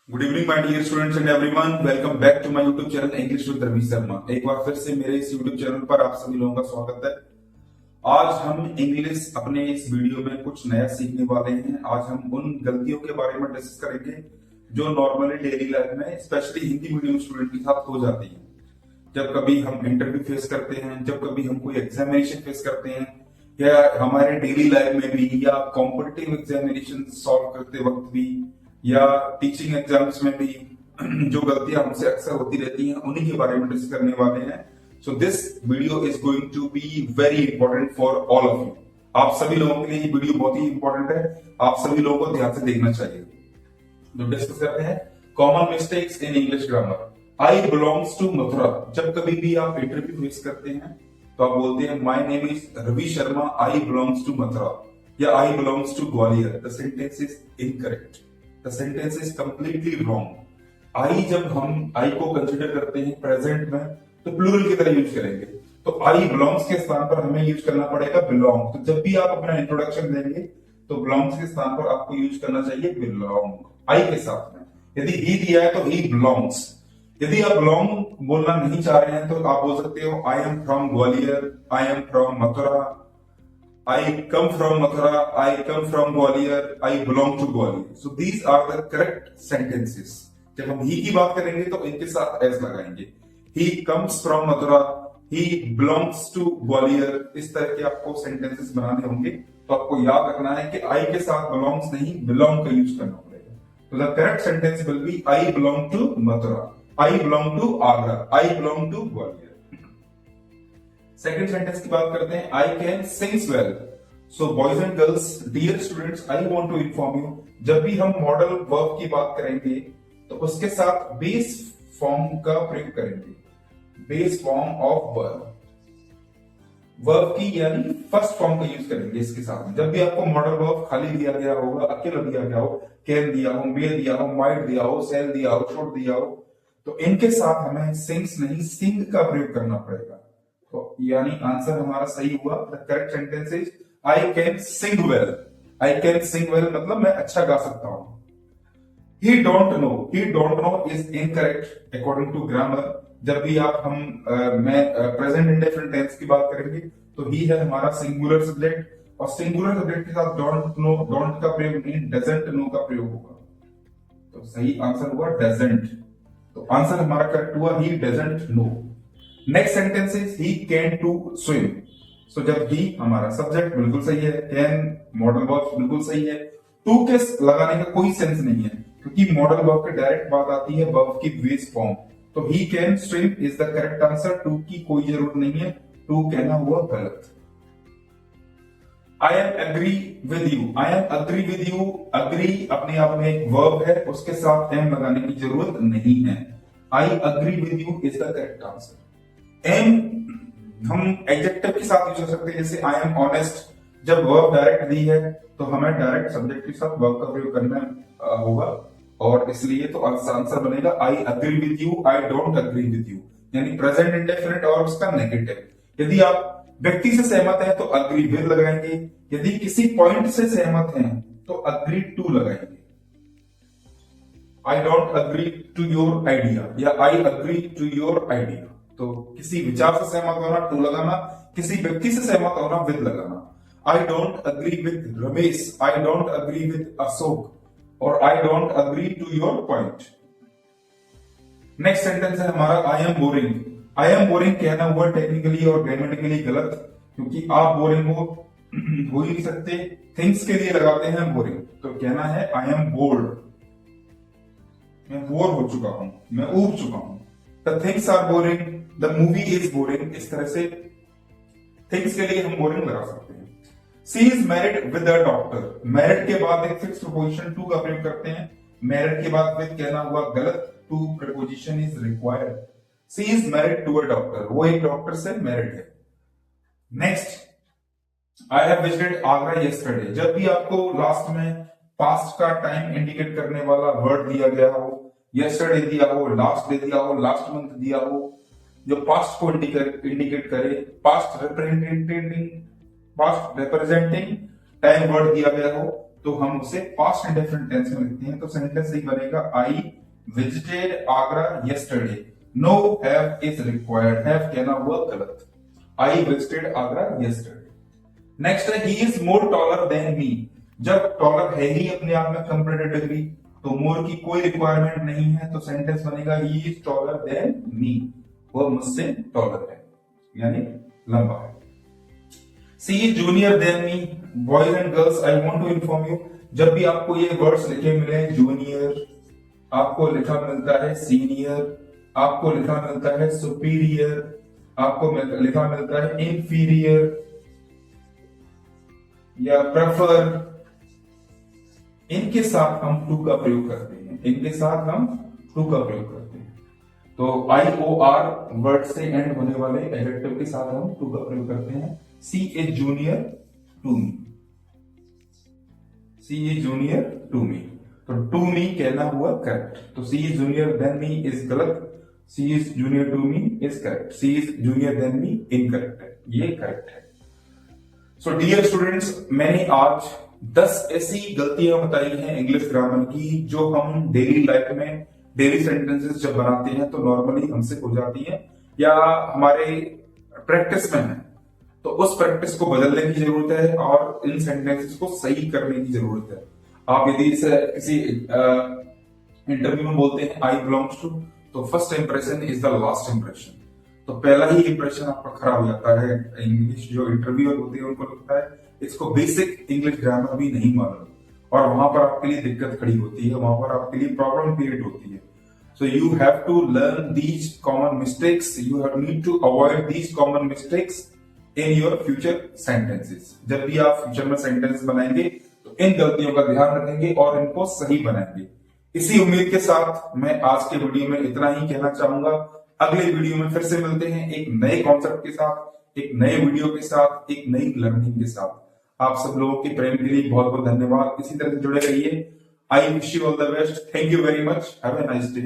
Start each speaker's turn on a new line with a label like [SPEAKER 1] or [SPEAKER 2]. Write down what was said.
[SPEAKER 1] Good evening my dear students and everyone, welcome back to my YouTube channel English with Ravi Sharma. एक बार फिर से मेरे इस यूट्यूब चैनल पर आप सभी लोगों का स्वागत है। आज हम इंग्लिश अपने इस वीडियो में कुछ नया सीखने वाले हैं। आज हम उन गलतियों के बारे में डिस्कस करेंगे जो नॉर्मली डेली लाइफ में स्पेशली हिंदी मीडियम स्टूडेंट के साथ हो जाती है। जब कभी हम इंटरव्यू फेस करते हैं, जब कभी हम कोई एग्जामिनेशन फेस करते हैं, या हमारे डेली लाइफ में भी, या कॉम्पिटिटिव एग्जामिनेशन सॉल्व करते वक्त भी, या टीचिंग एग्जाम्स में भी जो गलतियां हमसे अक्सर होती रहती हैं, उन्हीं के बारे में डिस्कस करने वाले हैं। So this video is going to be very important for all of you. आप सभी लोगों के लिए ये वीडियो बहुत ही इंपॉर्टेंट है, आप सभी लोगों को ध्यान से देखना चाहिए। तो डिस्कस करते हैं common mistakes in English grammar. I belongs to Mathura. जब कभी भी आप इंटरव्यू फेस करते हैं तो आप बोलते हैं my name is Ravi Sharma, I belongs to Mathura, या I belongs to Gwalior. The sentence is incorrect, the sentence is completely wrong. I जब हम आई को कंसिडर करते हैं प्रेजेंट में तो प्लूरल की तरह यूज करेंगे, तो आई बिलोंग्स के स्थान पर हमें यूज करना पड़ेगा बिलोंग। तो जब भी आप अपना इंट्रोडक्शन देंगे तो बिलोंग्स के स्थान पर आपको यूज करना चाहिए बिलोंग, आई के साथ में। यदि ही दिया है तो ही बिलोंग्स। यदि आप बिलोंग बोलना नहीं चाह रहे हैं तो आप बोल सकते हो I am from Gwalior, I am from Mathura, I come from Mathura, I come from Gwalior, I belong to Gwalior. So these are the correct sentences. जब हम he की बात करेंगे तो इनके साथ as लगाएंगे। He comes from Mathura, he belongs to Gwalior। इस तरह के आपको sentences बनाने होंगे। तो आपको याद रखना है कि I के साथ belongs नहीं, belong का यूज करना पड़ेगा। तो the correct sentence will be I belong to Mathura, I belong to Agra, I belong to Gwalior। Second sentence की बात करते हैं, I can sings well. So boys and girls, dear students, I want to inform you, जब भी हम modal verb की बात करेंगे तो उसके साथ बेस फॉर्म का प्रयोग करेंगे। Base form of verb, verb की यानी फर्स्ट फॉर्म का यूज करेंगे इसके साथ में। जब भी आपको मॉडल वर्ब खाली दिया गया होगा, अकेला दिया गया हो, कैन दिया हो, मे दिया हो, माइट दिया हो, सेल दिया हो, शुड दिया हो, तो इनके साथ हमें सिंग्स नहीं सिंग का प्रयोग करना पड़ेगा। तो यानी आंसर हमारा सही हुआ। The correct sentence is I can sing well. I can sing well मतलब मैं अच्छा गा सकता हूं। He don't know, he don't know is incorrect according to grammar. जब भी आप मैं प्रेजेंट इंडेफिनिट टेंस की बात करेंगे तो ही है हमारा सिंगुलर सब्जेक्ट, और सिंगुलर सब्जेक्ट के साथ डोंट नो, डोंट का प्रयोग नहीं, डजंट नो का प्रयोग होगा। तो सही आंसर हुआ डजंट। तो आंसर हमारा करेक्ट हुआ he doesn't know. Next sentence is he can to swim. So जब ही हमारा सब्जेक्ट बिल्कुल सही है, कैन मॉडल वर्ब बिल्कुल सही है, टू के लगाने का कोई सेंस नहीं है क्योंकि मॉडल वर्ब के डायरेक्ट बात आती है वर्ब की बेस फॉर्म। तो he can swim is the correct answer. To की कोई जरूरत नहीं है, टू कहना हुआ गलत। I am agree with you, I am agree with you. Agree अपने आप में एक वर्ब है, उसके साथ एम लगाने की जरूरत नहीं है। I agree with you is the correct answer. Am हम एडजेक्टिव के साथ यूज कर सकते हैं, जैसे आई एम ऑनेस्ट। जब वर्ब डायरेक्ट दी है तो हमें डायरेक्ट सब्जेक्ट के साथ वर्ब का प्रयोग करना होगा, और इसलिए तो आंसर बनेगा आई agree with you, I don't agree with you, यानी प्रेजेंट इंडेफिनिट और उसका नेगेटिव। यदि आप व्यक्ति से सहमत हैं तो अग्री विद लगाएंगे, यदि किसी पॉइंट से सहमत हैं तो अग्री टू लगाएंगे। I don't agree to your idea या I agree to your idea. तो किसी विचार से सहमत होना टू लगाना, किसी व्यक्ति से सहमत होना विद लगाना। I don't agree with Ramesh, I don't agree with Ashok, और I don't agree to your point. Next sentence है हमारा I am boring. I am boring कहना हुआ टेक्निकली और ग्रामेटिकली गलत, क्योंकि आप बोरिंग हो ही नहीं सकते। थिंग्स के लिए लगाते हैं बोरिंग, तो कहना है आई एम बोर्ड, मैं बोर हो चुका हूं, मैं ऊब चुका हूं। The things are boring, the movie is boring. इस तरह से थिंग्स के लिए हम बोरिंग लगा सकते हैं। She is married with a doctor. Married के बाद एक फिक्स प्रपोजिशन टू का प्रयोग करते हैं। मैरिड के बाद विद कहना हुआ गलत, to preposition is required. She is married to a doctor, वो एक डॉक्टर से मैरिड है। Next, I have visited Agra yesterday. जब भी आपको लास्ट में पास्ट का टाइम इंडिकेट करने वाला वर्ड दिया गया हो, यस्टरडे दिया हो, लास्ट डे दिया हो, लास्ट मंथ दिया हो, जो पास्ट को इंडिकेट करे, पास्ट रिप्रेजेंटिंग टाइम वर्ड दिया गया हो, तो हम उसे पास्ट इंडेफिनिट टेंस में लिखते हैं। तो सेंटेंस सही बनेगा I visited Agra yesterday. No have is required, have कहना हुआ गलत। I visited Agra yesterday. Next है he is more taller than me. जब टॉलर है ही अपने आप में कंपैरेटिव डिग्री, तो मोर की कोई रिक्वायरमेंट नहीं है, तो सेंटेंस बनेगा he is taller than me, वो मुझसे टॉलर है यानी लंबा है। She is junior than me. Boys and girls I want to inform you, जब भी आपको ये वर्ड्स लिखे मिले, जूनियर आपको लिखा मिलता है सीनियर, आपको लिखा मिलता है सुपीरियर, आपको लिखा मिलता है इंफीरियर या प्रेफर, इनके साथ हम टू का प्रयोग करते हैं, इनके साथ हम टू का प्रयोग करते हैं। तो आई ओ आर वर्ड से एंड होने वाले एडजेक्टिव के साथ हम टू का प्रयोग करते हैं। She is junior to me, she is junior to me, तो टू मी कहना हुआ करेक्ट। तो she is junior than me is गलत, she is junior to me is correct, she is junior than me incorrect है, ये correct है। So dear students, मैंने आज 10 ऐसी गलतियां बताई हैं इंग्लिश ग्रामर की जो हम डेली लाइफ में डेली सेंटेंसेस जब बनाते हैं तो नॉर्मली हमसे हो जाती हैं या हमारे प्रैक्टिस में है, तो उस प्रैक्टिस को बदलने की जरूरत है और इन सेंटेंसेस को सही करने की जरूरत है। आप यदि इसे किसी इंटरव्यू में बोलते हैं आई बिलोंग्स टू, तो first impression is the last impression, तो पहला ही इंप्रेशन आपका खराब हो जाता है। इंग्लिश जो इंटरव्यूअर होते हैं उनको लगता है इसको बेसिक इंग्लिश ग्रामर भी नहीं मालूम, और वहां पर आपके लिए दिक्कत खड़ी होती है, वहां पर आपके लिए प्रॉब्लम क्रिएट होती है। So you have to learn these common mistakes, you have need to avoid these common mistakes in your future sentences. जब भी आप फ्यूचर में सेंटेंस बनाएंगे तो इन गलतियों का ध्यान रखेंगे और इनको सही बनाएंगे। इसी उम्मीद के साथ मैं आज के वीडियो में इतना ही कहना चाहूंगा। अगले वीडियो में फिर से मिलते हैं एक नए कॉन्सेप्ट के साथ, एक नए वीडियो के साथ, एक नई लर्निंग के साथ। आप सब लोगों के प्रेम के लिए बहुत बहुत धन्यवाद। इसी तरह से जुड़े रहिए। I wish you all the best. Thank you very much. Have a nice day.